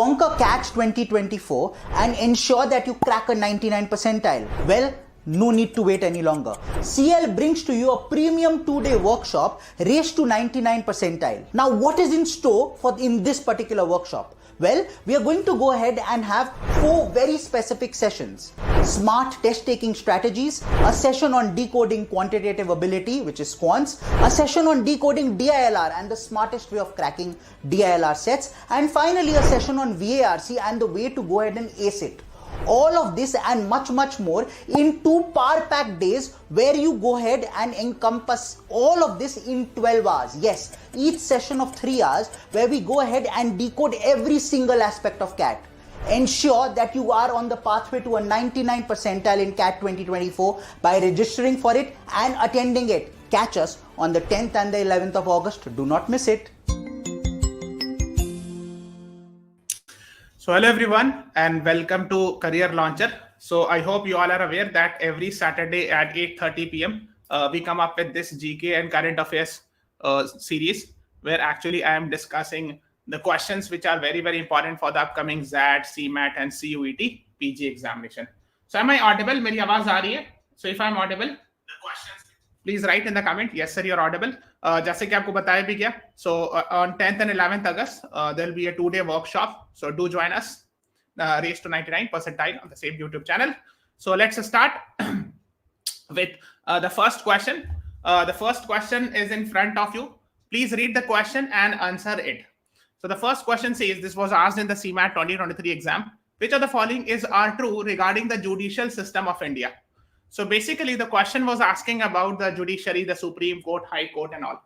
conquer CAT 2024 and ensure that you crack a 99 percentile? Well, no need to wait any longer. CL brings to you a premium 2-day workshop, Race to 99 percentile. Now, what is in store in this particular workshop? Well, we are going to go ahead and have 4 very specific sessions. Smart test taking strategies, a session on decoding quantitative ability, which is quants, a session on decoding DILR and the smartest way of cracking DILR sets, and finally a session on VARC and the way to go ahead and ace it. All of this and much more in 2 power-packed days where you go ahead and encompass all of this in 12 hours. Yes, each session of 3 hours where we go ahead and decode every single aspect of CAT. Ensure that you are on the pathway to a 99 percentile in CAT 2024 by registering for it and attending it. Catch us on the 10th and the 11th of August. Do not miss it. So hello everyone and welcome to Career Launcher. So I hope you all are aware that every Saturday at 8:30 p.m. We come up with this GK and current affairs series where actually I am discussing the questions which are very important for the upcoming XAT, CMAT and CUET PG examination. So am I audible? Meri awaaz aa rahi hai? So if I am audible, the questions please write in the comment. Yes sir, you are audible. जैसे कि आपको बताया भी गया, so on 10th and 11th August there will be a 2-day workshop, so do join us, Race to 99 percentile on the same YouTube channel. So let's start with the first question. The first question is in front of you. Please read the question and answer it. So the first question says, this was asked in the CMAT 2023 exam, which of the following are true regarding the judicial system of India? So basically the question was asking about the judiciary, the Supreme Court, High Court and all.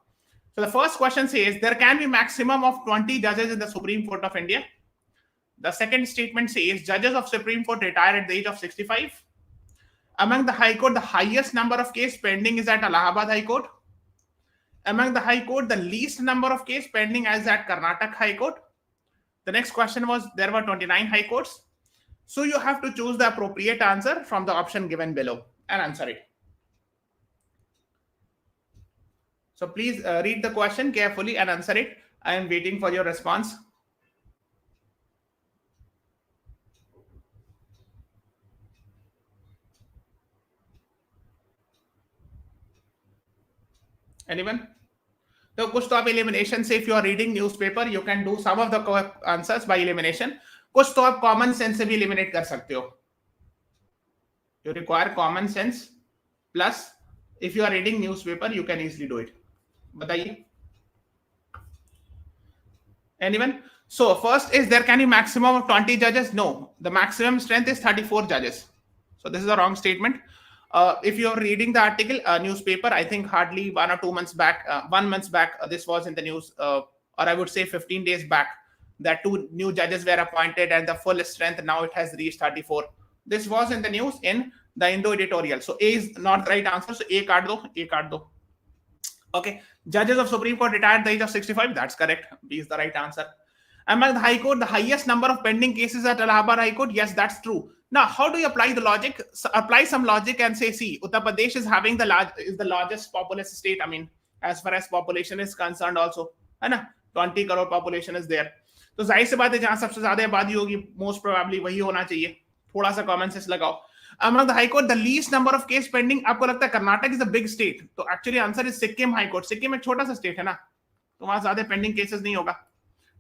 So the first question says there can be maximum of 20 judges in the Supreme Court of India. The second statement says judges of Supreme Court retire at the age of 65. Among the High Court, the highest number of cases pending is at Allahabad High Court. Among the High Court, the least number of cases pending is at Karnataka High Court. The next question was there were 29 High Courts. So you have to choose the appropriate answer from the option given below and answer it. So please read the question carefully and answer it. I am waiting for your response. Anyone? So कुछ तो आप elimination से if you are reading newspaper you can do some of the answers by elimination. कुछ तो आप common sense से भी eliminate कर सकते हो. You require common sense plus if you are reading newspaper you can easily do it. बताइए. Anyone? So first is there can be maximum of 20 judges? No, the maximum strength is 34 judges. So this is a wrong statement. If you are reading the article, newspaper, I think hardly 1 or 2 months back, 1 month back, this was in the news, or I would say 15 days back, that 2 new judges were appointed and the full strength now it has reached 34. This was in the news in the Indo editorial. So A is not the right answer. So A kaat do. Okay. Judges of Supreme Court retired at the age of 65. That's correct. B is the right answer. Among the High Court, the highest number of pending cases at Allahabad High Court. Yes, that's true. Now, how do you apply the logic? So apply some logic and say, see, Uttar Pradesh is having the largest populous state. I mean, as far as population is concerned also, है ना? 20 crore population is there. तो जाहिर सी बात है जहां सबसे ज्यादा आबादी होगी, most probably वही होना चाहिए. थोड़ा सा common sense लगाओ. Among the High Court, the least number of case pending. आपको लगता है Karnataka is a big state. तो actually answer is Sikkim High Court. Sikkim एक छोटा सा state है ना, तो वहां ज्यादा pending cases नहीं होगा.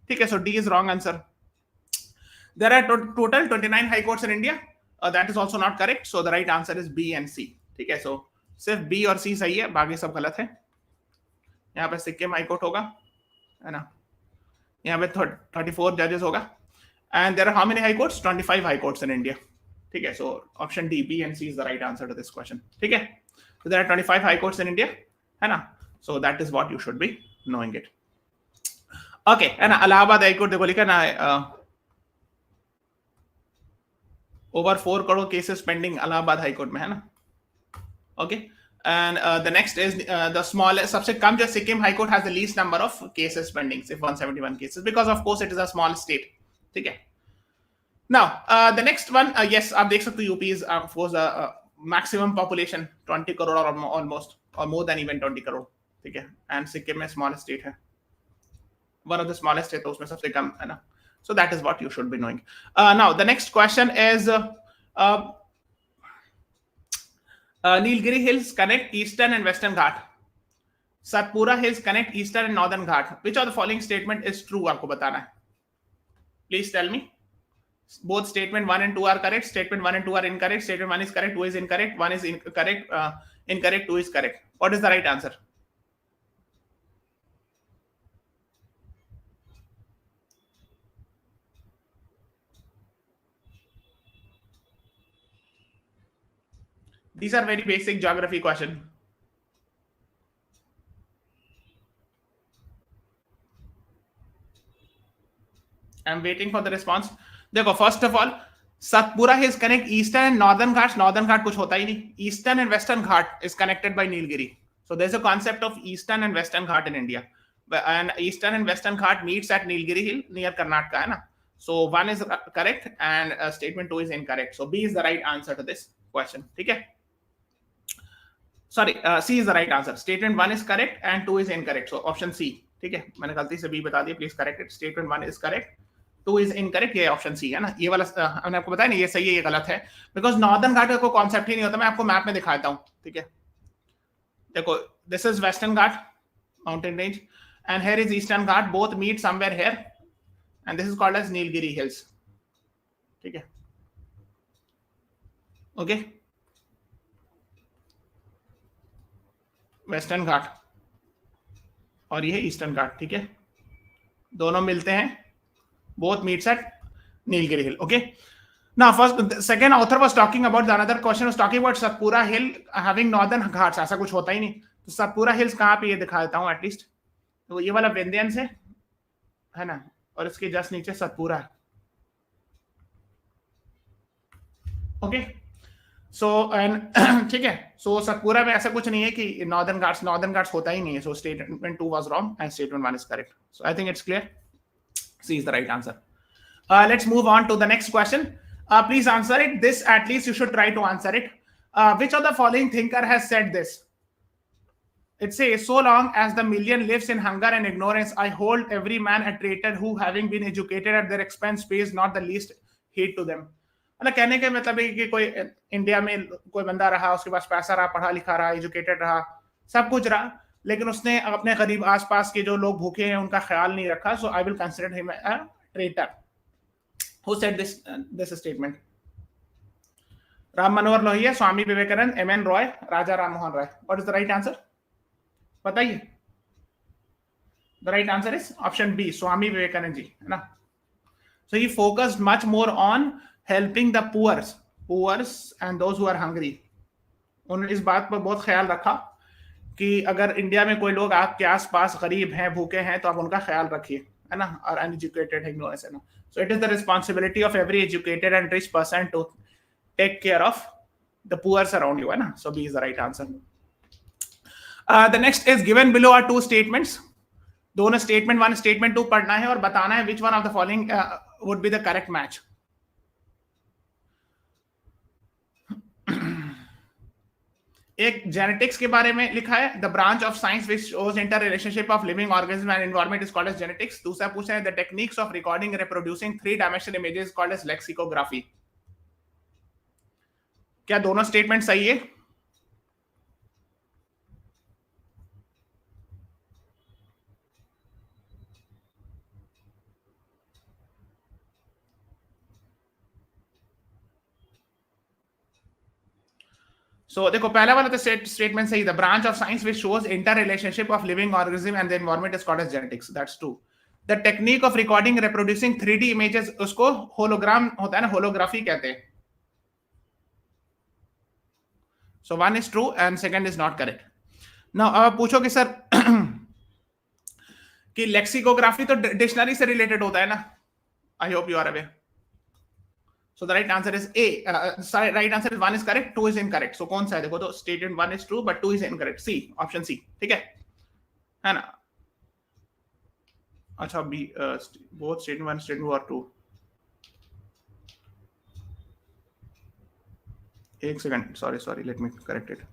ठीक है, so D is wrong answer. There are total 29 high courts in India. That is also not correct. So the right answer is B and C. ठीक है, so सिर्फ B और C सही है, बाकी सब गलत है. यहाँ पे सिक्किम हाई कोर्ट होगा, है ना? यहाँ पे 34 जजेस होगा. And there are how many high courts? 25 high courts in India. ठीक है, so option D, B and C is the right answer to this question. ठीक है, so there are 25 high courts in India, है ना? So that is what you should be knowing it. Okay, है ना? Allahabad High Court देखो लिखा ना, over 4 crore cases pending Allahabad High Court में, है ना? Okay, and the next is the smallest, सबसे कम जो Sikkim High Court has the least number of cases pending, say 171 cases, because of course it is a small state. ठीक है. Now the next one, yes, आप देख सकते हो UP is of course maximum population 20 crore or almost, or more than even 20 crore. ठीक है, and Sikkim में smallest state है, one of the smallest है, तो उसमें सबसे कम है ना. So that is what you should be knowing. Now the next question is Nilgiri Hills connect Eastern and Western Ghat. Satpura Hills connect Eastern and Northern Ghat. Which of the following statement is true? आपको बताना है. Please tell me. Both statement 1 and 2 are correct. Statement 1 and 2 are incorrect. Statement 1 is correct, 2 is incorrect. 1 is incorrect, incorrect, 2 is correct. What is the right answer? These are very basic geography questions. I'm waiting for the response. देखो, first of all, Satpura Hills connect Eastern and Northern Ghats. Northern Ghat कुछ होता ही नहीं. Eastern and Western Ghat is connected by Nilgiri. So there's a concept of Eastern and Western Ghat in India. And Eastern and Western Ghat meets at Nilgiri Hill near Karnataka, है ना? So 1 is correct and statement 2 is incorrect. So B is the right answer to this question. ठीक है? Sorry, C is the right answer. Statement 1 is correct and 2 is incorrect. So option C. ठीक है? मैंने गलती से B बता दिया. Please correct it. Statement 1 is correct. 2 is incorrect. ये ऑप्शन सी है ना. ये वाला मैंने आपको बताया ना, ये सही है, ये गलत है. बिकॉज नॉर्दर्न घाट का कोई कॉन्सेप्ट ही नहीं होता. मैं आपको मैप में दिखाता हूँ. ठीक है, देखो, this is western Ghat mountain range and here is eastern Ghat. Both meet somewhere here and this is called as Nilgiri hills. ठीक है, ओके. वेस्टर्न घाट और ये ईस्टर्न घाट. ठीक है, दोनों मिलते हैं. Both meets at Nilgiri Hill. Okay. Now, the second author was talking about, the another question was talking about Satpura Hill having northern ghats. ऐसा कुछ होता ही नहीं. तो Satpura Hills कहाँ पे, ये दिखा देता हूँ एटलीस्ट. तो ये वाला विंध्यन है ना, और इसके जस्ट नीचे सतपुरा है. ओके, सो एंड ठीक है. सो सतपुरा में ऐसा कुछ नहीं है कि नॉर्दर्न घाट्स होता ही नहीं है. So statement 2 was wrong and statement 1 is correct. So I think it's clear. C is the right answer. Let's move on to the next question. Please answer it. This, at least you should try to answer it. Which of the following thinker has said this? It says, so long as the million lives in hunger and ignorance, I hold every man a traitor who, having been educated at their expense, pays not the least heed to them. मतलब कहने का मतलब है कि कोई India में कोई बंदा रहा, उसके पास पैसा रहा, पढ़ा लिखा रहा, एजुकेटेड रहा, सब कुछ रहा, लेकिन उसने अपने करीब आसपास के जो लोग भूखे हैं उनका ख्याल नहीं रखा. So I will consider him a traitor. Who said this statement? Ram Manohar Lohia, Swami Vivekananda, M N Roy, Raja Ram Mohan Roy. What is the right answer? बताइए. The right answer is option B, Swami Vivekananda ji, है ना. So he focused much more on helping the poors and those who are hungry. उन्होंने इस बात पर बहुत ख्याल रखा कि अगर इंडिया में कोई लोग आपके आसपास गरीब हैं, भूखे हैं, तो आप उनका ख्याल रखिए, है ना, और अनएजुकेटेड इग्नोरेंस, है ना. So it is the responsibility of every educated and rich person to take care of the poors around you, है ना. So B is the right answer. The next is given below are 2 statements. दोनों statement 1 statement 2 पढ़ना है और बताना है which one of the following would be the correct match. एक genetics के बारे में लिखा है, the branch of science which shows inter relationship of living organism and environment is called as genetics. दूसरा पूछा है the techniques of recording reproducing 3 dimensional images called as lexicography. क्या दोनों स्टेटमेंट सही है? So देखो, पहला वाला तो स्टेटमेंट सही. The branch of science which shows inter relationship of living organism and the environment is called as genetics. That's true. The technique of recording reproducing 3D images, उसको होलोग्राम होता है ना, होलोग्राफी कहते हैं. So 1 is true and second is not correct. Now अब पूछोगे sir कि lexicography तो डिक्शनरी से रिलेटेड होता है ना. I hope you are aware. So the right answer is A. Right answer is 1 is correct, 2 is incorrect. So कौन सा है? देखो तो statement 1 is true but 2 is incorrect. C, option C. ठीक है ना. अच्छा, B, both statement 1 statement 2 are true. एक second, sorry, let me correct it.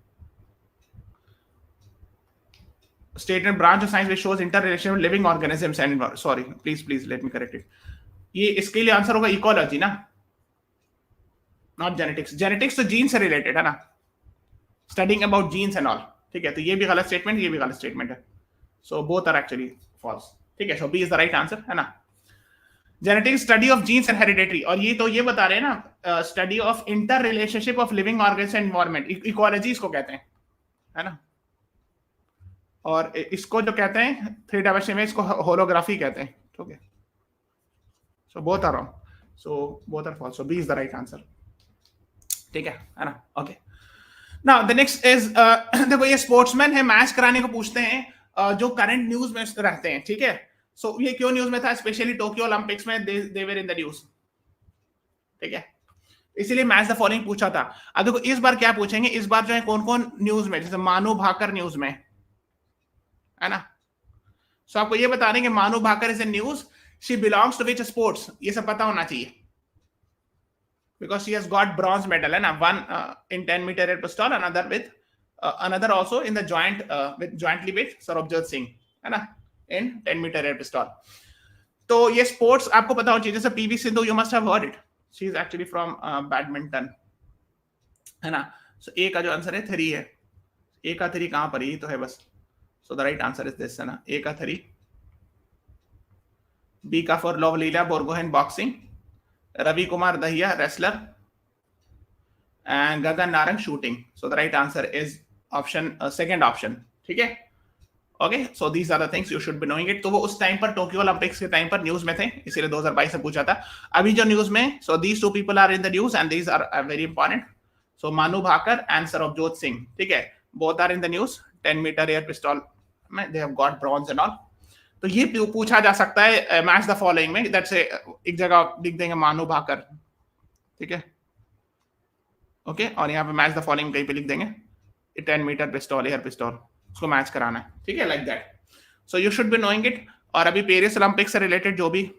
Statement branch of science which shows interrelation with living organisms and sorry, please let me correct it. ये इसके लिए answer होगा ecology ना, not genetics. Genetics तो gene से related है ना, studying about genes and all, ठीक है। तो ये भी गलत स्टेटमेंट, ये भी गलत स्टेटमेंट है। So both are actually false, ठीक है। So B is the right answer, है ना। Genetic study of genes and hereditary, और ये तो ये बता रहे हैं ना, study of inter relationship of living organs and environment, ecology इसको कहते हैं, है ना। और इसको जो कहते हैं 3 डायमेंशन में, इसको होलोग्राफी कहते हैं, ठीक है। So both are wrong, so both are false, so B is the right answer, ठीक है ना। Okay, now the next is, देखो ये स्पोर्ट्समैन है, मैच कराने को पूछते हैं जो करंट न्यूज में रहते हैं, ठीक है। सो ये क्यों न्यूज में था, स्पेशली टोक्यो ओलंपिक्स में दे वर इन द न्यूज, ठीक है, इसीलिए मैच द फॉलोइंग पूछा था। अब देखो इस बार क्या पूछेंगे, इस बार जो है कौन कौन न्यूज में, जैसे मानू भाकर न्यूज में, है ना। सो आपको ये बता देंगे Manu Bhaker is a news, she belongs to which sports, ये सब पता होना चाहिए, because she has got bronze medal and one in 10 meter air pistol, another with another also in the jointly with Sarabjot Singh, है ना, in 10 meter air pistol। तो ये sports आपको पता होना चाहिए, जैसे PV Sindhu, you must have heard it, she is actually from badminton, है ना। सो ए का जो आंसर है 3 है, ए का 3 कहां पर, ये तो है बस। So the right answer is this, है ना, ए का 3। बी का four Lovlina Borgohain boxing, Ravi Kumar Dahiya wrestler, and Gagan Narang shooting। So the right answer is option second option, ठीक है। Okay, so these are the things you should be knowing it. तो वो उस time पर Tokyo Olympics के time पर news में थे, इसीलिए 2022 से पूछा था। अभी जो न्यूज में, so these 2 people are in the news and these are very important. So Manu Bhaker and Sarabjot Singh, ठीक है, both are in the news, 10 metre air pistol में they have got bronze and all. तो ये पूछा जा सकता है मैच द फॉलोइंग में, दैट से एक जगह लिख देंगे मानू भाकर, ठीक है, ओके, और यहाँ पे मैच द फॉलोइंग कहीं पे लिख देंगे 10 मीटर पिस्टल, एयर पिस्टल, उसको मैच कराना है, ठीक है, like that. So you should be knowing it. और अभी पेरिस ओलंपिक से रिलेटेड जो भी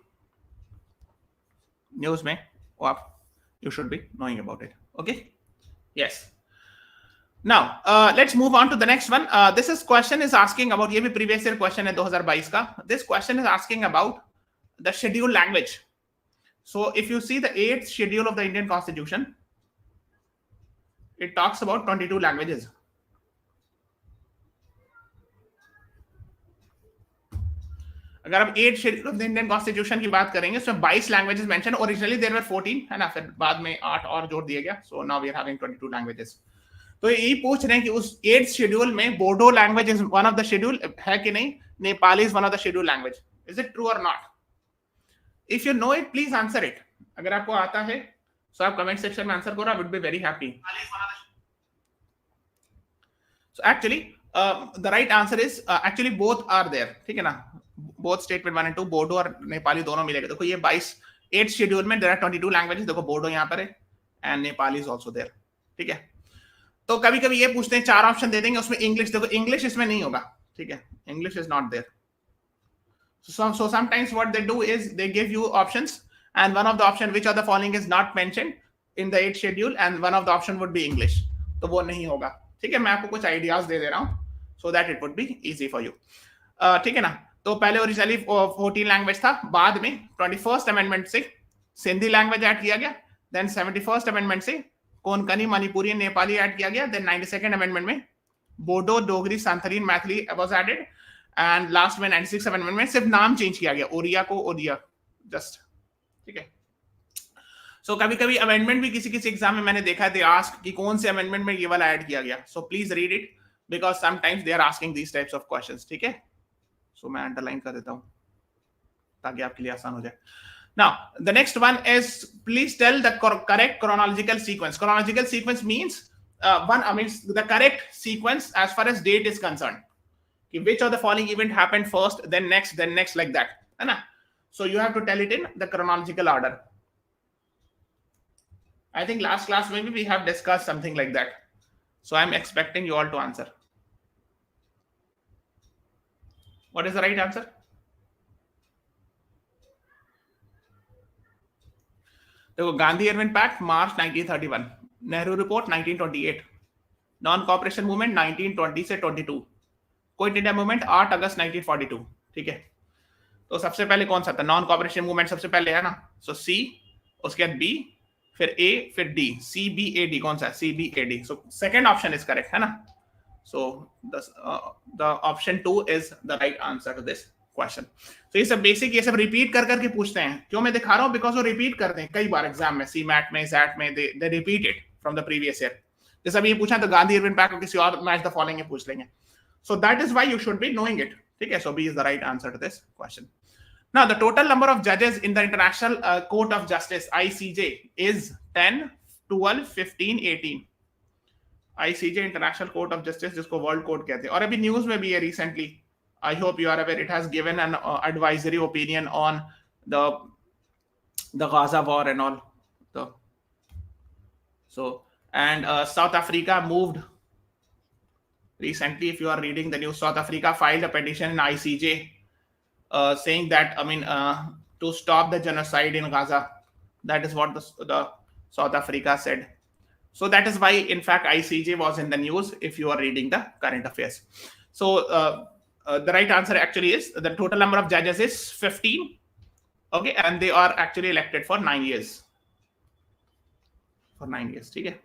न्यूज में, वो आप you should be knowing about it, okay, yes. Now, let's move on to the next one. This question is asking about, ये भी previous year question है 2022 का. This question is asking about the schedule language. So, if you see the 8th schedule of the Indian Constitution, it talks about 22 languages. अगर आप 8th schedule of the Indian Constitution की बात करेंगे, so 22 languages mentioned. Originally there were 14, है ना, फिर बाद में 8 और जोड़ दिया गया. So now we are having 22 languages. तो यही पूछ रहे हैं कि उस 8th शेड्यूल में Bodo language is one of the schedule है कि नहीं, Nepali is one of the schedule language, is it true और not? If you know it please answer it. अगर आपको आता है सो आप कमेंट सेक्शन में आंसर करो, I would be very happy. So actually the right answer is actually both are there, ठीक है ना, बोथ स्टेटमेंट 1 और 2, बोडो और नेपाली दोनों मिलेगा। देखो ये 8th शेड्यूल में देयर आर 22 लैंग्वेजेस, देखो बोडो यहाँ पर है and Nepali is also there, ठीक है। तो कभी कभी ये पूछते हैं 4 ऑप्शन दे देंगे, उसमें इंग्लिश, देखो इंग्लिश इसमें नहीं होगा, ठीक है, English is not there. So sometimes what they do is they give you options and one of the option which of the following is not mentioned in the 8th schedule and one of the option would be English, तो वो नहीं होगा, ठीक है। मैं आपको कुछ ideas दे रहा हूँ so that it would be easy for you, ठीक है ना। तो पहले ओरिजिनली 14 लैंग्वेज था, बाद में 21st अमेंडमेंट से सिंधी लैंग्वेज ऐड किया गया, देन 71st अमेंडमेंट से कोंकणी, मणिपुरी, नेपाली ऐड किया गया, देन 92nd अमेंडमेंट में Bodo, Dogri, Santhali, Maithili was added, and last में 96 अमेंडमेंट में सिर्फ नाम चेंज किया गया, ओडिया को ओडिया जस्ट, ठीक है। सो कभी कभी अमेंडमेंट भी किसी किसी एग्जाम में मैंने देखा दे आस्क कि कौन से अमेंडमेंट में ये वाला ऐड किया गया, so please read it because sometimes they are asking these types of questions, ठीक है। सो मैं अंडरलाइन कर देता हूं ताकि आपके लिए आसान हो जाए। Now, the next one is, please tell the correct chronological sequence. Chronological sequence means means the correct sequence as far as date is concerned. Which of the following event happened first, then next, like that. है ना? So you have to tell it in the chronological order. I think last class maybe we have discussed something like that. So I'm expecting you all to answer. What is the right answer? देखो Gandhi Irwin pact मार्च 1931, Nehru report 1928, non cooperation movement 1920 से 22, quit India movement 8 अगस्त 1942, ठीक है। तो सबसे पहले कौन सा था? नॉन कॉपरेशन मूवमेंट सबसे पहले है ना, सो सी, उसके बाद बी, फिर ए, फिर D, C B A D, कौन सा? C B A D. So second option is correct है ना. So the option 2 is the right answer to this question. तो ये सब बेसिक, ये सब रिपीट कर करके पूछते हैं. क्यों मैं दिखा रहा हूं? बिकॉज वो रिपीट करते हैं कई बार एग्जाम में, CMAT में, XAT में, they repeat it from the previous year. जैसे अभी ये पूछा तो गांधी इरविन पैक किसी और मैच द फॉलोइंग में पूछ लेंगे. So that is why you should be knowing it. ठीक है, so B is the right answer to this question. Now, the total number of judges in the International Court of Justice, ICJ, is 10, 12, 15, 18. ICJ, International Court of Justice, जिसको World Court कहते हैं. और अभी news में भी है recently. I hope you are aware. It has given an advisory opinion on the Gaza war and all. And South Africa moved recently. If you are reading the news, South Africa filed a petition in ICJ. Saying that, to stop the genocide in Gaza. That is what the South Africa said. So that is why, in fact, ICJ was in the news if you are reading the current affairs. So the right answer actually is, the total number of judges is 15. Okay, and they are actually elected for 9 years. For 9 years, okay?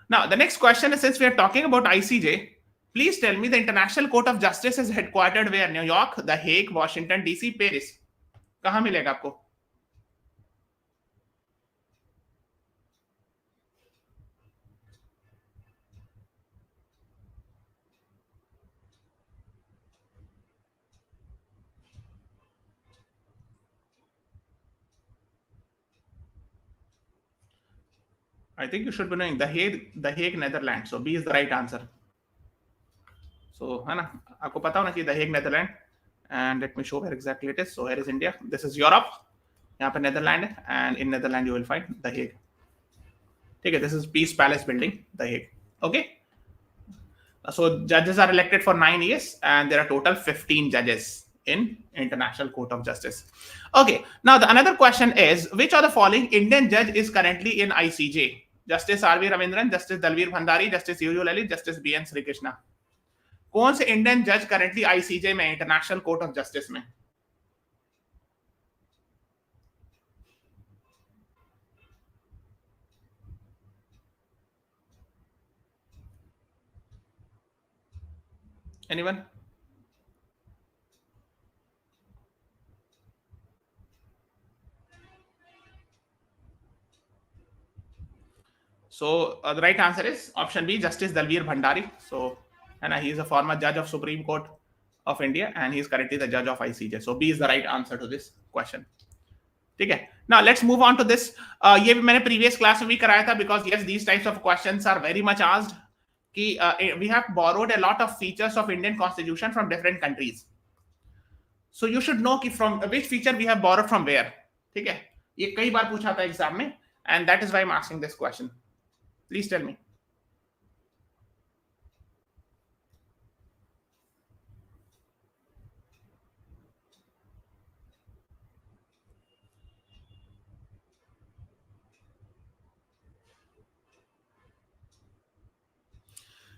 Now, the next question is, since we are talking about ICJ, please tell me the International Court of Justice is headquartered where? New York, The Hague, Washington DC, Paris. कहाँ मिलेगा आपको? I think you should be knowing The Hague, Netherlands. So B is the right answer. So है ना, आपको पता होना चाहिए The Hague, Netherlands. And let me show where exactly it is. So here is India. This is Europe. यहाँ पे Netherlands है, and in Netherlands you will find The Hague. ठीक है, this is Peace Palace building, The Hague. Okay. So judges are elected for 9 years, and there are total 15 judges in International Court of Justice. Okay. Now the another question is, which of the following Indian judge is currently in ICJ? Justice R.V. Ravindran, Justice Dalveer Bhandari, Justice U.U. Lalit, Justice B.N. Sri Krishna. कौन से Indian जज currently ICJ में, international court of justice में? Anyone? So the right answer is option B, Justice Dalveer Bhandari. So and he is a former judge of Supreme Court of India, and he is currently the judge of ICJ. So B is the right answer to this question. ठीक है. Now let's move on to this. ये भी मैंने previous class में भी कराया था, because yes, these types of questions are very much asked. कि we have borrowed a lot of features of Indian Constitution from different countries. So you should know कि from which feature we have borrowed from where. ठीक है. ये कई बार पूछा था exam में, and that is why I'm asking this question. Please tell me.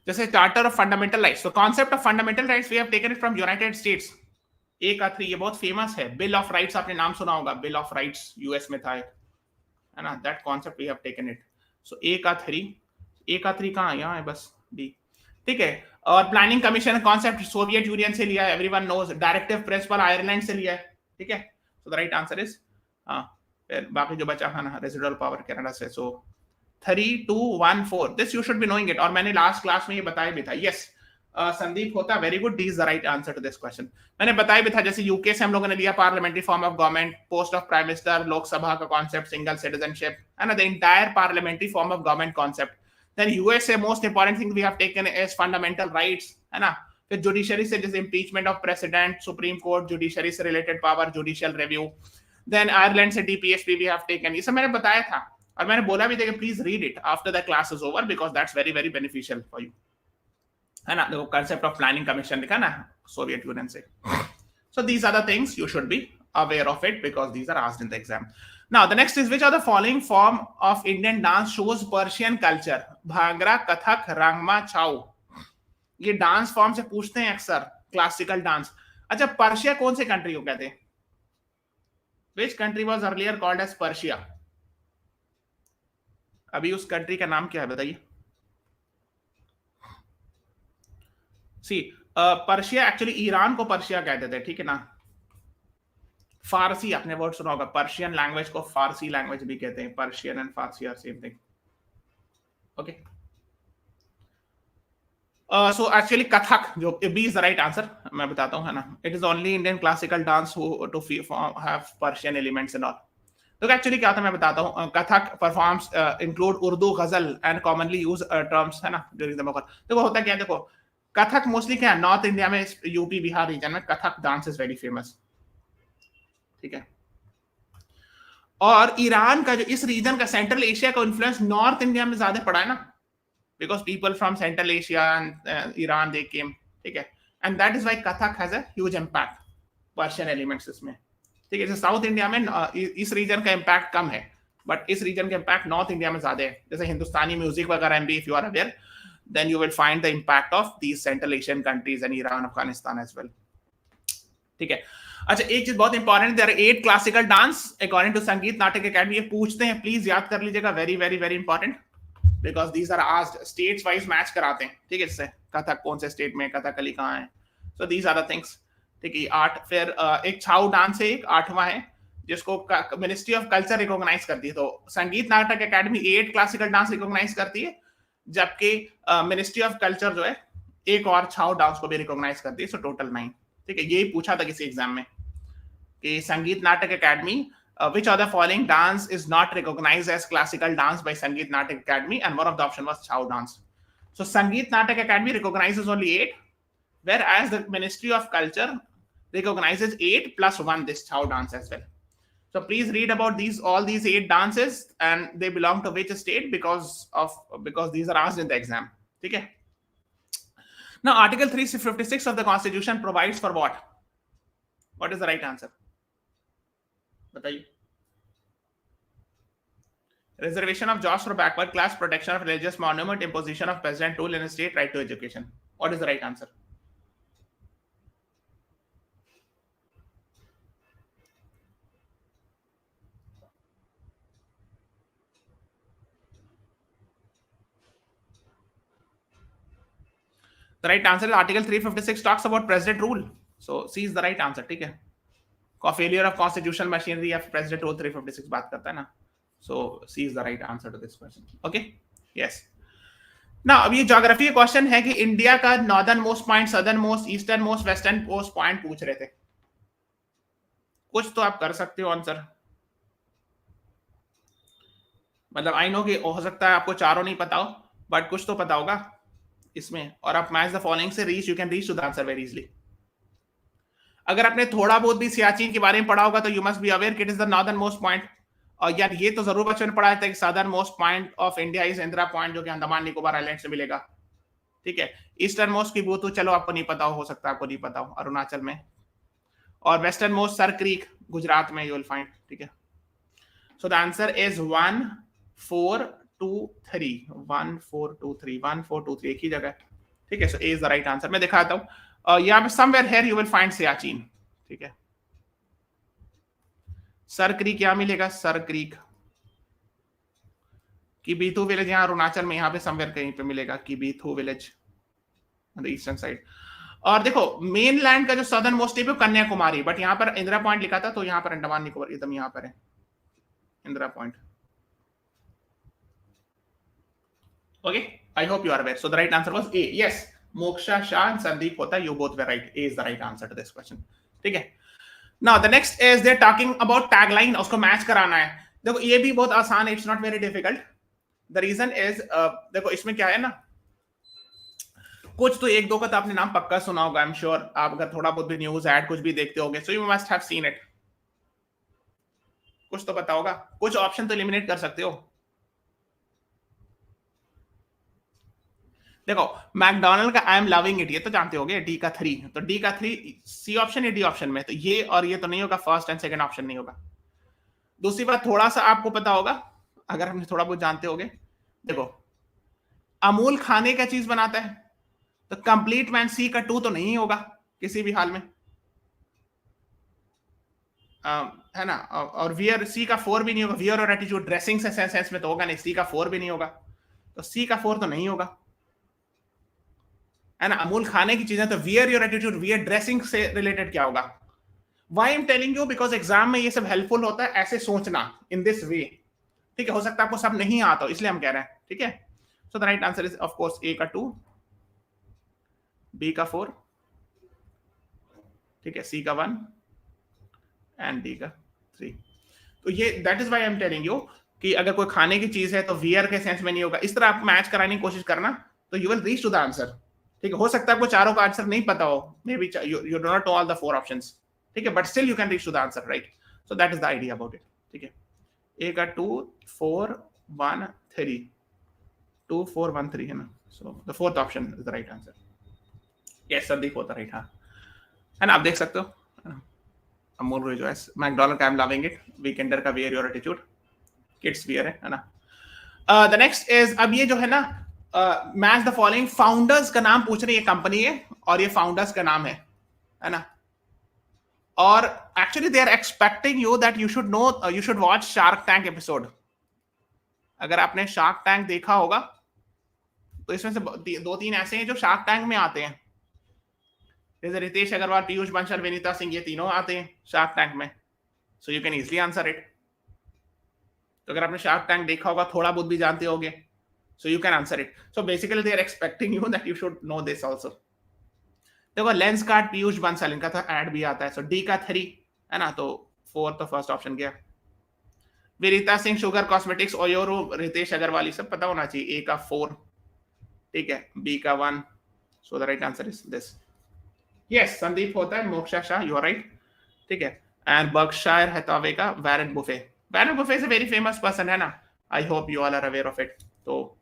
जैसे charter of fundamental rights, तो concept of fundamental rights we have taken it from United States. A का 3, ये बहुत फेमस है. बिल ऑफ राइट्स, आपने नाम सुना होगा, बिल ऑफ राइट्स यूएस में था एक, है ना. That concept we have taken it. So A का 3 कहाँ है? यहाँ है बस, डी. ठीक है. और planning commission concept Soviet Union से लिया है, everyone knows. Directive principle Ireland से लिया है. ठीक है. So the right answer is, फिर बाकी जो बचा है ना, रेसिडुअल पावर कनाडा से. सो 3, 2, 1, 4. This you should be knowing it. और मैंने लास्ट क्लास में ये बताया भी था. Yes, संदीप होता, very good. D is the right answer to this question. मैंने बताया भी था, जैसे यूके से हम लोगों ने लिया parliamentary form of government, post of prime minister, Lok Sabha का कॉन्सेप्ट, सिंगल सिटीजनशिप, है ना, the entire parliamentary form of government concept. Then US से most important thing we have taken is fundamental rights, है ना. फिर जुडिशरी से जैसे impeachment of president, supreme court, judiciary से related power, judicial review. Then Ireland से DPSP we have taken. ये सब मैंने बताया था, और मैंने बोला भी था कि please read it after the class is over, because that's very very beneficial for you, है ना. देखो कंसेप्ट ऑफ प्लानिंग कमीशन लिखा ना सोवियत यूनियन से. So these are the things you should be aware of it, because these are asked in the exam. Now the next is, which are the following form of Indian dance shows Persian culture? Bhangra, Kathak, Rangma, Chhau. ये dance form से पूछते हैं अक्सर, classical dance. अच्छा, Persia कौन से country को कहते हैं? Which country was earlier called as Persia? अभी उस कंट्री का नाम क्या है बताइए? सी पर्शिया, एक्चुअली ईरान को पर्शिया कहते थे, ठीक है ना? फारसी आपने वर्ड सुना होगा, पर्शियन लैंग्वेज को फारसी लैंग्वेज भी कहते हैं, Persian and Farsi are same thing. Okay, so actually Kathak, जो B is the right answer, मैं बताता हूँ, है ना? It is only Indian classical dance who too have Persian elements and all. तो एक्चुअली क्या था मैं बताता हूँ। कथक परफॉर्म्स इंक्लूड उर्दू, गजल एंड कॉमनली यूज टर्म्स, है ना, ड्यूरिंग द मुगल। देखो होता क्या है, देखो कथक मोस्टली क्या है, नॉर्थ इंडिया में, यूपी बिहार रीजन में Kathak dance is very famous, ठीक है? और ईरान का जो इस रीजन का, सेंट्रल एशिया का इन्फ्लुएंस नॉर्थ इंडिया में ज्यादा पड़ा है ना, because people from Central Asia and Iran they came, ठीक है? And that is why Kathak has a huge impact, Persian elements इसमें, ठीक है? जैसे साउथ इंडिया में इस रीजन का इंपैक्ट कम है, बट इस रीजन का इंपैक्ट नॉर्थ इंडिया में ज्यादा है। जैसे हिंदुस्तानी म्यूजिक वगैरह में भी, if you are aware, then you will find the impact of these Central Asian countries and Iran, Afghanistan as well, ठीक है? अच्छा, एक चीज बहुत important, there are 8 classical dance according to Sangeet Natak academy. ये पूछते हैं, प्लीज याद कर लीजिएगा, very very very important, because these are asked, states wise match कराते हैं, ठीक है? इससे कथक कौन से स्टेट में, कथकली कहाँ है, so these are the things, ठीक है? 8, फिर एक छाऊ डांस है, एक 8वां है, जिसको मिनिस्ट्री ऑफ कल्चर रिकॉग्नाइज करती है। तो संगीत Natak academy 8 classical dance recognise करती है, जबकि मिनिस्ट्री ऑफ कल्चर जो है एक और छाऊ डांस को भी रिकॉग्नाइज करती है, सो टोटल 9, ठीक है? यही पूछा था किसी एग्जाम में कि संगीत Natak academy, which of the following dance is not recognized as classical dance by Sangeet Natak Academy, and one of the option was Chau dance. So Sangeet Natak Academy recognizes only 8, whereas the Ministry of Culture recognizes 8 plus 1 this Chau dance as well. So please read about all these 8 dances, and they belong to which state, because these are asked in the exam, ठीक है? Now Article 356 of the Constitution provides for what? What is the right answer? बताइए। Reservation of jobs for backward class, protection of religious monument, imposition of peasant rule in a state, right to education. What is the right answer? The right answer is Article 356 talks about president rule. So C is the right answer, ठीक है? Failure of constitutional machinery of president rule 356 बात करता है ना, so C is the right answer to this question. Okay, yes. Now अब ये geography का question है कि इंडिया का northern most point, southern most, eastern most, western most point पूछ रहे थे। कुछ तो आप कर सकते हो आंसर, मतलब आई नो कि हो सकता है आपको चारों नहीं पता हो, बट कुछ तो पता होगा इसमें, और आप मैच द फॉलोइंग से reach, you can reach to the answer very easily. अगर आपने थोड़ा बहुत भी सियाचिन के बारे में पढ़ा होगा तो यू मस्ट बी अवेयर कि it is the northern most point. और यार ये तो जरूर बच्चों ने पढ़ा था कि southern most point of India is Indira point, जो कि अंडमान निकोबार आइलैंड से मिलेगा, ठीक है? ईस्टर्न मोस्ट की बूतू चलो आपको नहीं पता हो सकता है आपको नहीं पता हो, अरुणाचल में। और western most sir creek Gujarat में यू विल फाइंड, ठीक है? सो द आंसर इज 1 4 2 3, 1 4 2 3, 1 4 2 3, एक ही जगह, ठीक है? सो A is the right answer. मैं दिखाता हूँ, यहाँ पे somewhere here you will find Siachen, ठीक है? सर क्रीक यहाँ मिलेगा, सर क्रीक की बीथू विलेज यहाँ अरुणाचल में, यहाँ पे समवेयर कहीं पे मिलेगा की Bithu village on the eastern side. और देखो मेन लैंड का जो सदर्न मोस्ट है कन्याकुमारी, बट यहाँ पर इंदिरा पॉइंट लिखा था, तो यहाँ पर अंडमान निकोबार एकदम यहाँ पर है Indira point. Okay, I hope you are aware. So the right answer was A, yes, Moksha Shah and Sandeep Hota, you both were right, A is the right answer to this question, ठीक है? Now the next is they talking about tagline, उसको मैच कराना है। देखो ये भी बहुत आसान है, it's not very difficult. The reason is देखो इसमें क्या है ना, कुछ तो एक दो का तो आपने नाम पक्का सुना होगा, आई एम श्योर। आप अगर थोड़ा बहुत भी न्यूज ऐड कुछ भी देखते होगे, so you must have seen it, कुछ तो पता होगा, कुछ ऑप्शन तो एलिमिनेट कर सकते हो। देखो मैकडोनल्ड का आई एम लविंग इट, ये तो जानते होगे, डी का 3, तो डी का 3 सी ऑप्शन या डी ऑप्शन में, तो ये और ये तो नहीं होगा, फर्स्ट एंड सेकंड ऑप्शन नहीं होगा। दूसरी बात थोड़ा सा आपको पता होगा, अगर हम थोड़ा बहुत जानते होगे, देखो अमूल खाने का चीज बनाता है, तो कंप्लीट मैन सी का 2 तो नहीं होगा किसी भी हाल में, है ना, और वियर सी का 4 भी नहीं होगा, वियर और एटीट्यूड ड्रेसिंग से सेंस में तो होगा नहीं, सी का 4 भी नहीं होगा, तो सी का 4 तो नहीं होगा, है ना। अमूल खाने की चीजें, तो wear your attitude, wear dressing से रिलेटेड क्या होगा? Why I am telling you, because exam में ये सब हेल्पफुल होता है, ऐसे सोचना इन दिस वे, ठीक है। हो सकता है आपको सब नहीं आता, इसलिए हम कह रहे हैं, ठीक है। So the right answer is of course A का 2, बी का 4, ठीक है, सी का 1 एंड डी का 3। तो ये that is why I am telling you कि अगर कोई खाने की चीज है तो वियर के सेंस में नहीं होगा। इस तरह आप मैच कराने की कोशिश करना, तो you will reach to the answer, ठीक है। हो सकता है आपको चारों का आंसर नहीं पता हो, may be you do not know all the 4 options, ठीक है, but still you can reach to the answer, right. So that is the idea about it, ठीक है। ए का 2 4 1 3, 2 4 1 3 है ना, so the fourth option is the right answer. Yes, Sandeep Hota right, हाँ, है ना, आप देख सकते हो। Amul rejoice, McDonald I am loving it, weekender का wear your attitude, kids wear है ना। द नेक्स्ट इज, अब ये जो है ना, मैच द फॉलोइंग, फाउंडर्स का नाम पूछ रही है कंपनी है, और ये फाउंडर्स का नाम है ना। और actually they are expecting you that you should know, you should watch shark tank episode. अगर आपने शार्क टैंक देखा होगा तो इसमें से 2-3 ऐसे हैं जो शार्क टैंक में आते हैं, जैसे रितेश अग्रवाल, पीयूष बंसल, विनीता सिंह, ये तीनों आते हैं शार्क टैंक में। सो you can easily answer it. तो अगर आपने शार्क टैंक देखा होगा, थोड़ा बहुत भी जानते होगे, so you can answer it. So basically they are expecting you that you should know this also. देखो लेंस कार्ड पीयूष बंसल, इनका तो ऐड भी आता है, सो डी का 3 है ना, तो 4 तो फर्स्ट ऑप्शन गया। विनीता सिंह, शुगर कॉस्मेटिक्स, ओयोरो, रितेश अग्रवाल, सब पता होना चाहिए। ए का 4, ठीक है, बी का 1, so the right answer is this. Yes, Sandeep Hota है, Moksha Shah, you are right, ठीक है। एंड बर्कशायर हैथवे का Warren Buffett, Warren Buffett is a very famous person, है ना, I hope you all are aware of it. तो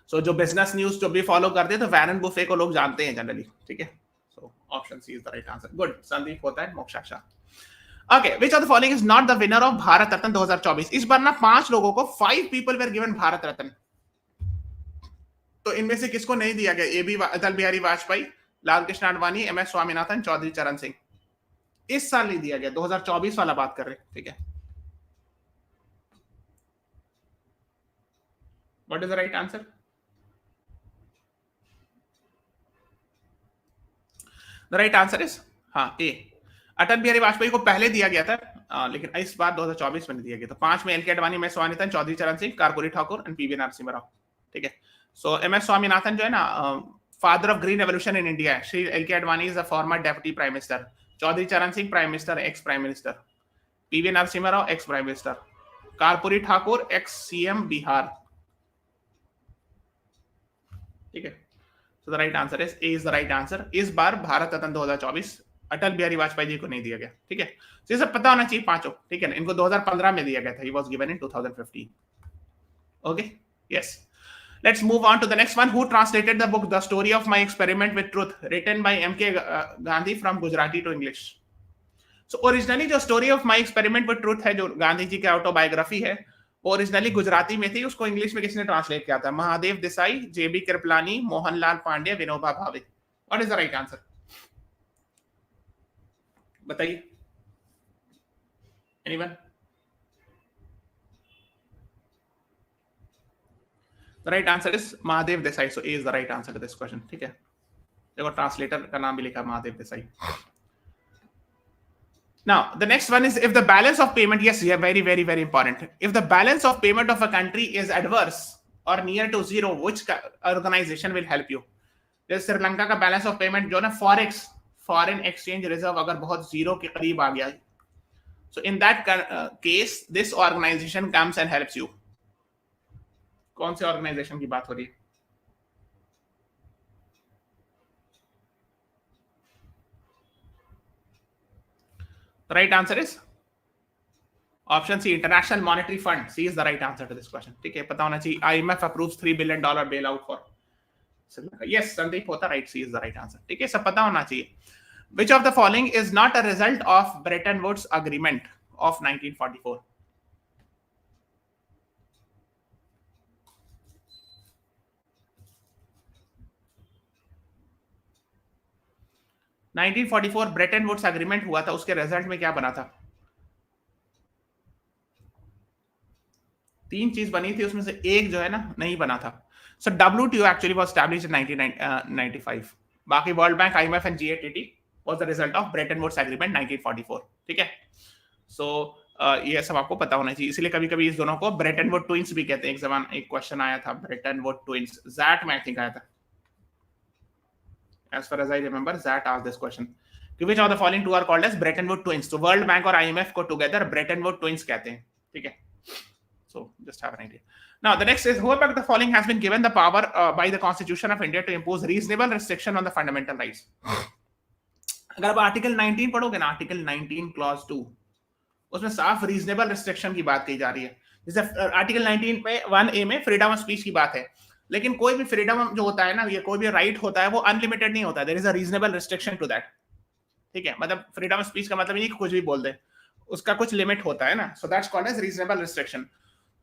so जो business news जो भी फॉलो करते हैं, तो वैरेन बुफे को लोग जानते हैं जनरली, ठीक है। So option C is the right answer. Good, Sandeep Hota है, Moksha Shah. Okay, which of the following is not the winner of Bharat Ratna 2024? इस बार ना 5 लोगों को, 5 people were given Bharat Ratna, तो इनमें से किसको नहीं दिया गया? A B Atal Bihari Vajpayee, Lal Krishna Advani, M S Swaminathan, Chaudhary Charan Singh. इस साल नहीं दिया गया, 2024 वाला बात कर रहे हैं, ठीक है। What is the right answer? The right answer is, हाँ, ए। अटल बिहारी वाजपेयी को पहले दिया गया था, लेकिन इस बार 2024 में दिया गया। तो 5 में L K Advani, M S Swaminathan, Chaudhary Charan Singh, Karpoori Thakur and PV Narasimha Rao, ठीक है। सो एम एस स्वामीनाथन जो है ना, father of green revolution in India. Shri L K Advani is a former deputy prime minister. Chaudhary Charan Singh prime minister, ex prime minister. PV Narasimha Rao ex prime minister. Karpoori Thakur ex CM Bihar, ठीक है। So the right answer is A is the right answer. इस बार भारत रत्न 2024 अटल बिहारी वाजपेयी जी को नहीं दिया गया, ठीक है। तो ये सब पता होना चाहिए पांचों, ठीक है ना। इनको 2015 में दिया गया था, he was given in 2015। Okay, yes. Let's move on to the next one. Who translated the book The Story of My Experiment with Truth, written by M.K. Gandhi from Gujarati to English? So originally जो Story of My Experiment with Truth है, जो गांधी जी की autobiography है, वो originally Gujarati में थी। उसको English में किसने ट्रांसलेट किया था? महादेव देसाई, जेबी Kripalani, Mohanlal Pandey, Vinoba Bhave. What is the right answer? बताइए, anyone? The right answer is Mahadev Desai. So A is the right answer to this question. ठीक है, देखो ट्रांसलेटर का नाम भी लिखा Mahadev Desai. Now the next one is, if the balance of payment, yes, yeah, very important. If the balance of payment of a country is adverse or near to zero, which organization will help you? जैसे श्रीलंका का balance of payment जो ना forex, foreign exchange reserve, अगर बहुत zero के करीब आ गया, so in that case this organization comes and helps you. कौन से ऑर्गेनाइजेशन की बात हो रही है? The right answer is option C, International Monetary Fund. C is the right answer to this question. ठीक है, पता होना चाहिए. IMF approves $3 billion bailout for Sri Yes, Sandeep होता right. C is the right answer. ठीक है, सब पता होना चाहिए. Which of the following is not a result of Bretton Woods Agreement of 1944? 1944 Bretton Woods agreement हुआ था, उसके रिजल्ट में क्या बना था? 3 चीज बनी थी, उसमें से एक जो है ना नहीं बना था. So WTO actually was established in 1995. बाकी world bank, IMF and GATT was the result of Bretton Woods Agreement 1944. ठीक है. So ये सब आपको पता होना चाहिए. इसलिए कभी कभी इस दोनों को ब्रेटन वुड ट्विंस भी कहते हैं. एक क्वेश्चन आया था ब्रेटन वुड ट्विंस, ZAT में आई थिंक आया था. As far as I remember, ZAT asked this question. Which of the following two are called as Bretton Woods twins? तो वर्ल्ड बैंक और IMF को टुगेदर ब्रेटन वुड ट्विंस कहते हैं. ठीक है. So just have an idea. Now the next is, whoever the following has been given the power by the Constitution of India to impose reasonable restriction on the fundamental rights. अगर आप article 19 पढ़ोगे ना, article 19 clause 2, उसमें साफ reasonable restriction की बात कही जा रही है. जैसे आर्टिकल 19 में 1A में फ्रीडम ऑफ स्पीच की बात है, लेकिन कोई भी फ्रीडम जो होता है ना, ये कोई भी राइट होता है, वो अनलिमिटेड नहीं होता है. There is a reasonable restriction to that. ठीक है, मतलब फ्रीडम ऑफ स्पीच का मतलब नहीं कि कुछ भी बोल दे, उसका कुछ लिमिट होता है ना. So that's called as reasonable restriction.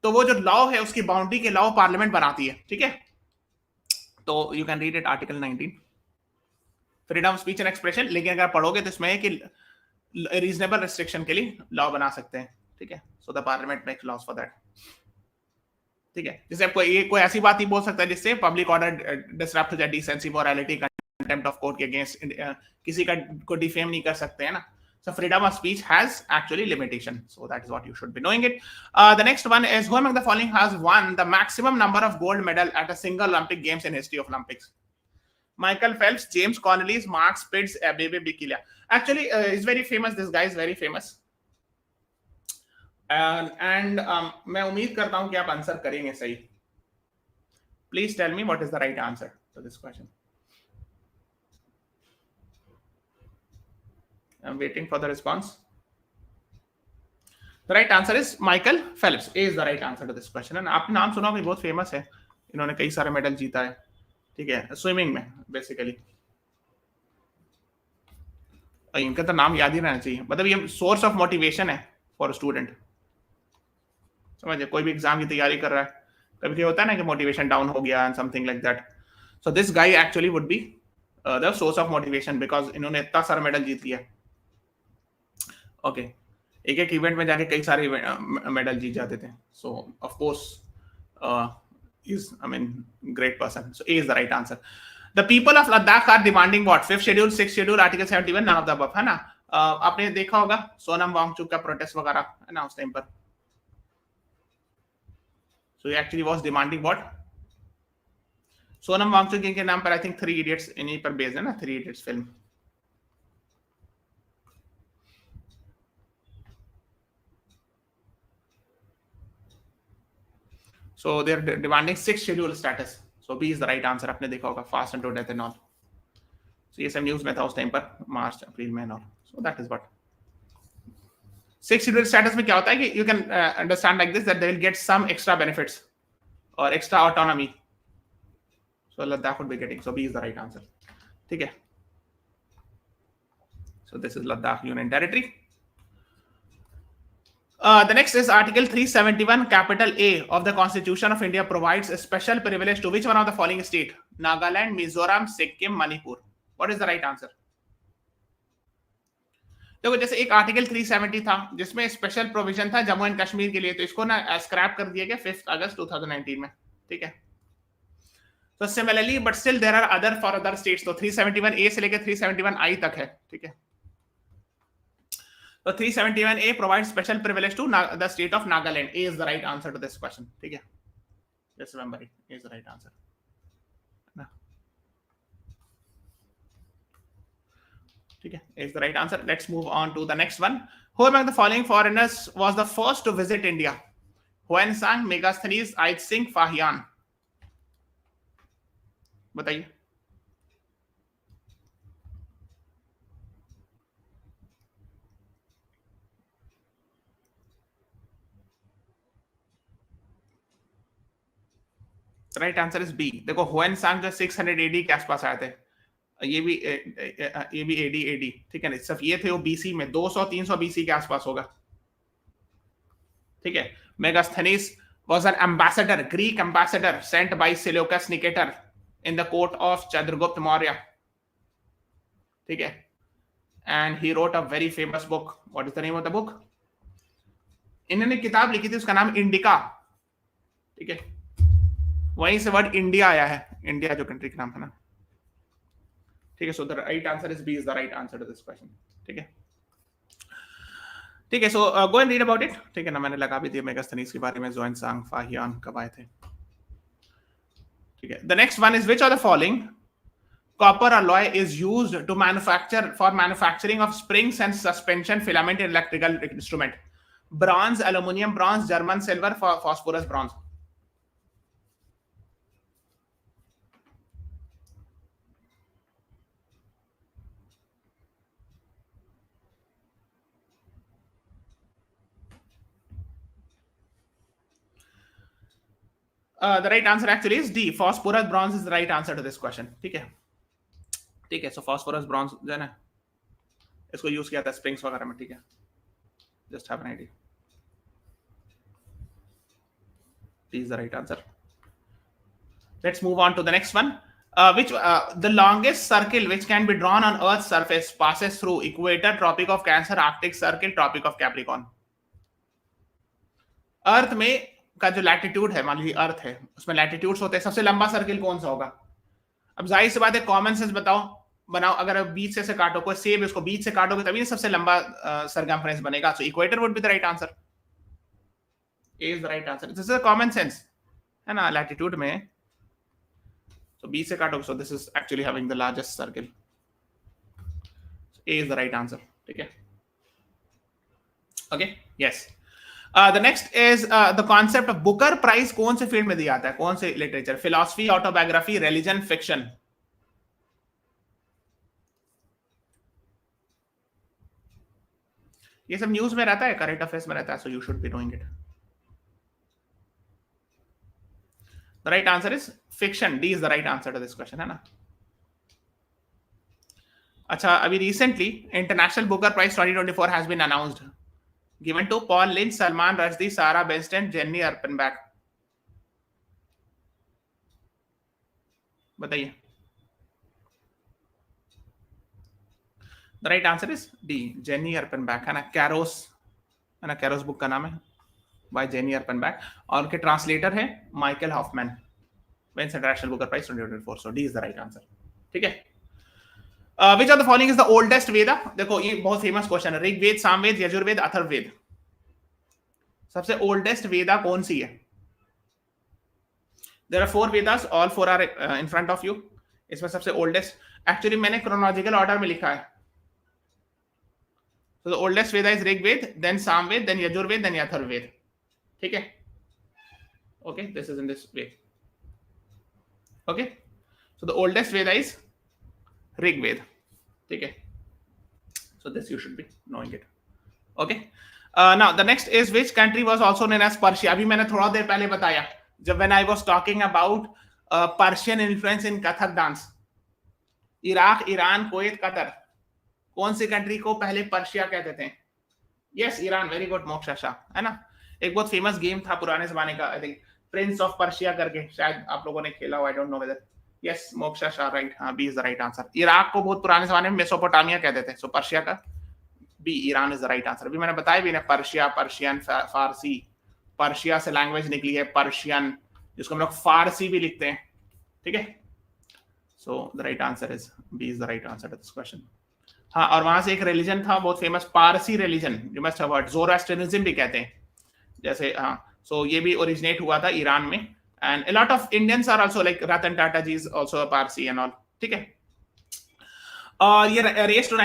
तो वो जो लॉ है, उसकी बाउंड्री के लॉ पार्लियामेंट बनाती है. ठीक है, तो you can read it article 19, freedom of speech and expression. लेकिन अगर पढ़ोगे तो इसमें है कि रीजनेबल रिस्ट्रिक्शन के लिए लॉ बना सकते हैं. ठीक है, so the parliament makes laws for that. ठीक है, जैसे कोई ऐसी बात ही बोल सकता है जिससे पब्लिक ऑर्डर डिसरप्ट हो जाए, decency, morality, contempt of court के अगेंस्ट, किसी का को डिफेम नहीं कर सकते हैं ना. So freedom of speech has actually limitation. So that is what you should be knowing it. The next one is, who among the following has won the maximum number of gold medal at a single Olympic Games in history of Olympics? Michael Phelps, James Connolly, Mark Spitz, Abebe Bikila. Actually, he's very famous. This guy is very famous. And मैं उम्मीद करता हूं कि आप answer करेंगे सही. Please tell me what is the right answer to this question. I'm waiting for the response. The right answer is Michael Phelps. A is the right answer to this question. And आपने नाम सुना होगा, बहुत famous है, इन्होंने कई सारे medal जीता है. ठीक है, स्विमिंग में बेसिकली. इनका तो नाम याद ही रहना चाहिए. मतलब ये सोर्स ऑफ मोटिवेशन है फॉर स्टूडेंट. समझे, कोई भी एग्जाम की तैयारी कर रहा है, कभी कभी होता है ना कि मोटिवेशन डाउन हो गया and something like that. So this guy actually would be the source of motivation, because इन्होंने इतना सारा मेडल जीत लिया. ओके, एक एक इवेंट में जाके कई सारे मेडल जीत जाते थे. So of course is, I mean, great person. So A is the right answer. The people of Ladakh are demanding what? 5th schedule, 6th schedule, article 71, none of the above, है ना. आपने देखा होगा सोनम वांगचुक का प्रोटेस्ट वगैरह, है ना, उस टाइम पर. So he actually was demanding what? Sonam Wangchuk के नाम पर आई थिंक 3 इडियट्स इन्हीं पर बेस्ड है ना, 3 idiots film. So they are demanding 6th schedule status. So B is the right answer. आपने देखा होगा fast and to death and all. So ये सब न्यूज में था उस टाइम पर, मार्च अप्रैल में और. So that is what 6th schedule status में क्या होता है कि you can understand like this, that they will get some extra benefits or extra autonomy. So Ladakh would be getting. So B is the right answer. ठीक है. So this is Ladakh Union Territory. The next is Article 371, capital A of the Constitution of India provides a special privilege to which one of the following state? Nagaland, Mizoram, Sikkim, Manipur. What is the right answer? देखो, जैसे एक article 370 था जिसमें special provision था Jammu and Kashmir के लिए, तो इसको ना स्क्रैप कर दिया गया 5 अगस्त 2019 में. ठीक है. तो similarly but still there are other for other states. तो 371A से लेकर 371I तक है. ठीक है. So 371A provides special privilege to the state of Nagaland. A is the right answer to this question. ठीक है, just remember it. A is the right answer. ठीक है, A is the right answer. Let's move on to the next one. Who among the following foreigners was the first to visit India? Huansang, Megasthenes, Acing, Fahian. बताइए. Right answer is B. देखो, Hiuen Tsang जो 600 AD के आसपास आए थे, ये भी AD. ठीक है ना, सिर्फ ये थे वो BC में 200-300 BC के आसपास होगा. ठीक है. Megasthenes was an ambassador, Greek ambassador sent by Seleucus Nicator in the court of Chandragupta Maurya. ठीक है. and he wrote a very famous book. What is the name of the book? इन्होंने किताब लिखी थी, उसका नाम इंडिका. ठीक है, वहीं से वर्ड इंडिया आया है, इंडिया जो कंट्री का नाम है ना. ठीक है, so the right answer is B is the right answer to this question. ठीक है, ठीक है, so go and read about it. ठीक है ना, मैंने लगा भी दिया मेगास्थनीज के बारे में, जोइन सांग फाहियान कब आए थे. ठीक है, the next one is which are the following copper alloy is used to manufacturing of springs and suspension filament in electrical instrument? Bronze, aluminum, bronze, German silver, phosphorus, bronze. The right answer actually is D. Phosphorus, bronze is the right answer to this question. ठीक है, ठीक है, so phosphorus, bronze जो है ना, इसको use किया था स्प्रिंग्स वगैरह में. ठीक है, just have an idea. D is the right answer. Let's move on to the next one. The longest circle which can be drawn on Earth's surface passes through equator, Tropic of Cancer, Arctic Circle, Tropic of Capricorn. अर्थ में का जो latitude है, मान लीजिए अर्थ है, उसमें latitudes होते हैं. सबसे लंबा सर्किल कौन सा होगा? अब जाहिर सी बात है, कॉमन सेंस बनाओ. अगर बीच से काटो, कोई सेब, इसको बीच से काटोगे तभी सबसे लंबा सरकमफ्रेंस बनेगा. So equator would be the right answer. A is the right answer. This is common sense है ना, लैटिट्यूड में. So B से काटोगे, so this is actually having the largest circle. So A is the right answer. ठीक है. Okay. Yes. The next is the concept of Booker Prize. कौन से field में दिया जाता है? कौन से literature? Philosophy, autobiography, religion, fiction. ये सब न्यूज में रहता है, करंट अफेयर्स में रहता है. So you should be knowing it. The right answer is fiction. D is the right answer to this question, है ना. अच्छा, अभी recently International Booker Prize 2024 has been announced, given to Paul Lynch, Salman Rushdie, Sarah Bernstein, Jenny Erpenbach. बताइए. The right answer is D, Jenny Erpenbach, है ना. Carolus है ना, Carolus book का नाम है, बाय जेनी अर्पनबैक, और उनके ट्रांसलेटर है Michael Hoffman. Wins International Booker Prize 2024. So D is the right answer. ठीक है. Which of the following is the oldest Veda? देखो, ये बहुत फेमस क्वेश्चन है. ऋग्वेद, सामवेद, यजुर्वेद, अथर्ववेद. सबसे ओल्डेस्ट वेदा कौन सी है? There are 4 Vedas, all 4 are in front of you. इसमें सबसे ओल्डेस्ट, एक्चुअली मैंने क्रोनोलॉजिकल ऑर्डर में लिखा है. So the oldest Veda is Rigved, then Samved, then Yajurved, then Atharvaved. ठीक है. Okay, this is in this way. Okay, so the oldest Veda is Rigved. ठीक है. So this you should be knowing it. Okay. Now the next is which country was also known as Persia? अभी मैंने थोड़ा देर पहले बताया, जब when I was talking about Persian influence in Kathak dance. Iraq, Iran, Kuwait, Qatar. कौन सी country को पहले Persia कहते थे? Yes, Iran. Very good, moksha Shah, है ना. एक बहुत फेमस गेम था पुराने जमाने का, I think Prince of Persia करके, शायद आप लोगों ने खेला हो, I don't know whether. Yes, Moksha Shah, right. हाँ, B is the right answer. Iraq को बहुत पुराने जमाने में मेसोपोटामिया कहते थे. सो पर्शिया का B, Iran is the right answer. अभी मैंने बताया भी ना, पर्शिया, पर्शियन, फारसी. पर्शिया से लैंग्वेज निकली है पर्शियन, जिसको हम लोग फारसी भी लिखते हैं. ठीक है. So the right answer is B is the right answer to this question. हाँ, और वहां से एक रिलीजन था बहुत famous, Parsi religion, you must have heard. Zoroastrianism भी कहते हैं, जैसे. हाँ, सो ये भी ओरिजिनेट हुआ था ईरान में. And a lot of Indians are also, like Ratan Tata ji is also a Parsi and all. ठीक है. और ये रेस टू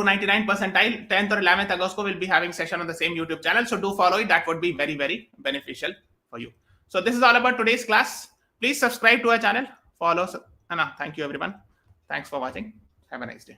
99 परसेंटाइल 10th और 11th अगस्त को will be having session on the same YouTube channel. So do follow it, that would be very very beneficial for you. So this is all about today's class. Please subscribe to our channel, follow, है ना. Thank you everyone. Thanks for watching. Have a nice day.